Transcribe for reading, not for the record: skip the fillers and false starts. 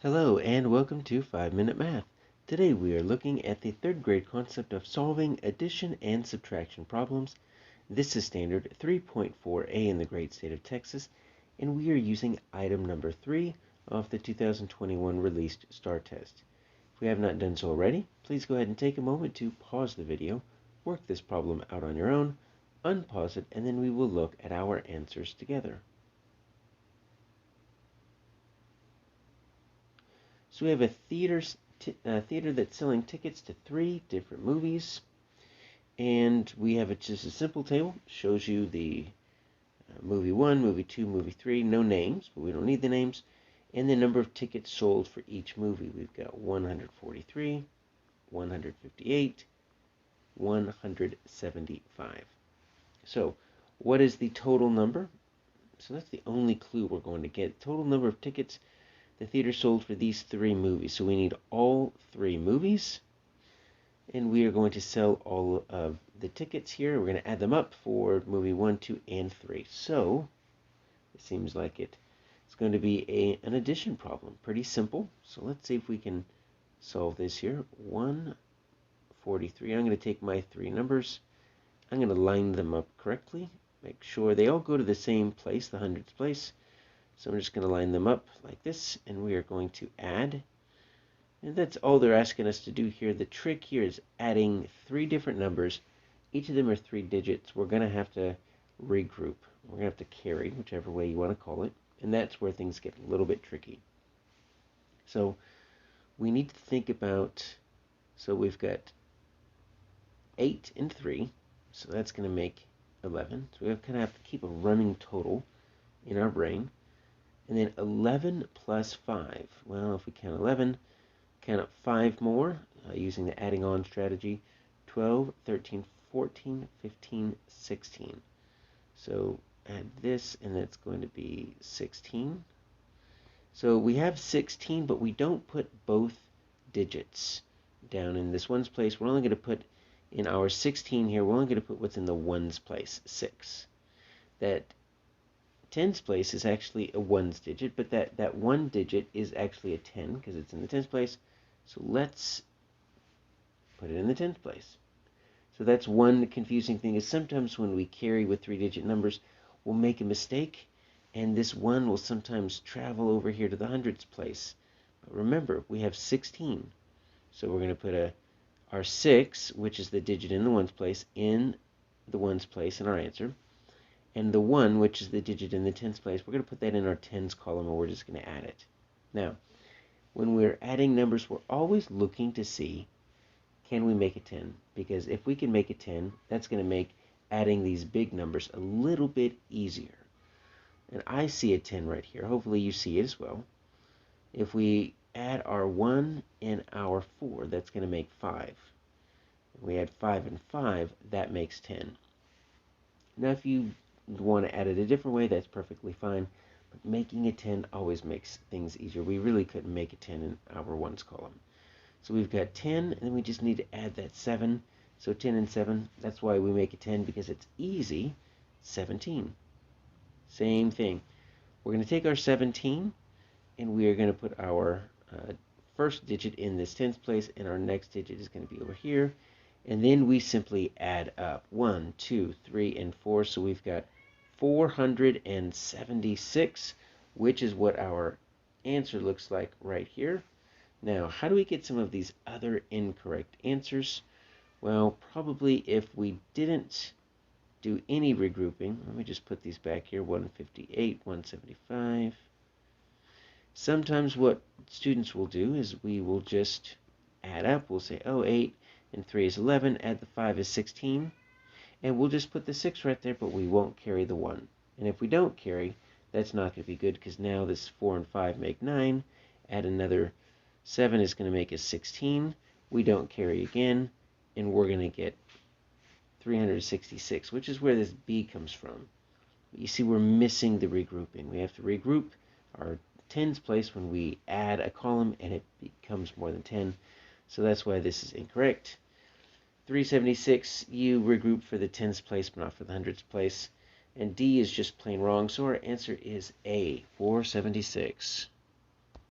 Hello and welcome to 5-Minute Math. Today we are looking at the third grade concept of solving addition and subtraction problems. This is standard 3.4a in the great state of Texas, and we are using item number 3 of the 2021 released STAAR test. If we have not done so already, please go ahead and take a moment to pause the video, work this problem out on your own, unpause it, and then we will look at our answers together. So we have a theater that's selling tickets to 3 different movies, and we have just a simple table. Shows you the movie 1, movie 2, movie 3, no names, but we don't need the names, and the number of tickets sold for each movie. We've got 143, 158, 175. So what is the total number? So that's the only clue we're going to get. Total number of tickets the theater sold for these 3 movies. So we need all 3 movies, and we are going to sell all of the tickets here. We're going to add them up for movie 1, 2, and 3. So it seems like it's going to be an addition problem. Pretty simple. So let's see if we can solve this here. 143. I'm going to take my 3 numbers. I'm going to line them up correctly. Make sure they all go to the same place, the hundreds place. So I'm just going to line them up like this, and we are going to add. And that's all they're asking us to do here. The trick here is adding 3 different numbers. Each of them are 3 digits. We're going to have to regroup. We're going to have to carry, whichever way you want to call it. And that's where things get a little bit tricky. So we need to think about, so we've got 8 and 3. So that's going to make 11. So we kind of have to keep a running total in our brain. And then 11 plus 5. Well, if we count 11, count up 5 more using the adding on strategy. 12, 13, 14, 15, 16. So add this, and that's going to be 16. So we have 16, but we don't put both digits down in this ones place. We're only going to put in our 16 here, we're only going to put what's in the ones place, 6. That tens place is actually a ones digit, but that 1 digit is actually a 10 because it's in the tens place. So let's put it in the tens place. So that's one confusing thing, is sometimes when we carry with 3-digit numbers, we'll make a mistake, and this 1 will sometimes travel over here to the hundreds place. But remember, we have 16. So we're going to put our 6, which is the digit in the ones place, in the ones place in our answer. And the 1, which is the digit in the tens place, we're going to put that in our tens column, and we're just going to add it. Now, when we're adding numbers, we're always looking to see, can we make a 10? Because if we can make a 10, that's going to make adding these big numbers a little bit easier. And I see a 10 right here. Hopefully you see it as well. If we add our 1 and our 4, that's going to make 5. If we add 5 and 5, that makes 10. Now, if you want to add it a different way, that's perfectly fine. But making a 10 always makes things easier. We really couldn't make a 10 in our ones column. So we've got 10, and then we just need to add that 7. So 10 and 7, that's why we make a 10, because it's easy. 17. Same thing. We're going to take our 17, and we are going to put our first digit in this tens place, and our next digit is going to be over here. And then we simply add up 1, 2, 3, and 4. So we've got 476, which is what our answer looks like right here. Now, how do we get some of these other incorrect answers? Well, probably if we didn't do any regrouping. Let me just put these back here, 158, 175. Sometimes what students will do is we will just add up. We'll say, oh, 8 and 3 is 11, add the 5 is 16. And we'll just put the 6 right there, but we won't carry the 1. And if we don't carry, that's not going to be good, because now this 4 and 5 make 9. Add another 7 is going to make us 16. We don't carry again, and we're going to get 366, which is where this B comes from. You see, we're missing the regrouping. We have to regroup our tens place when we add a column, and it becomes more than 10. So that's why this is incorrect. 376, you regroup for the tens place, but not for the hundreds place. And D is just plain wrong, so our answer is A, 476.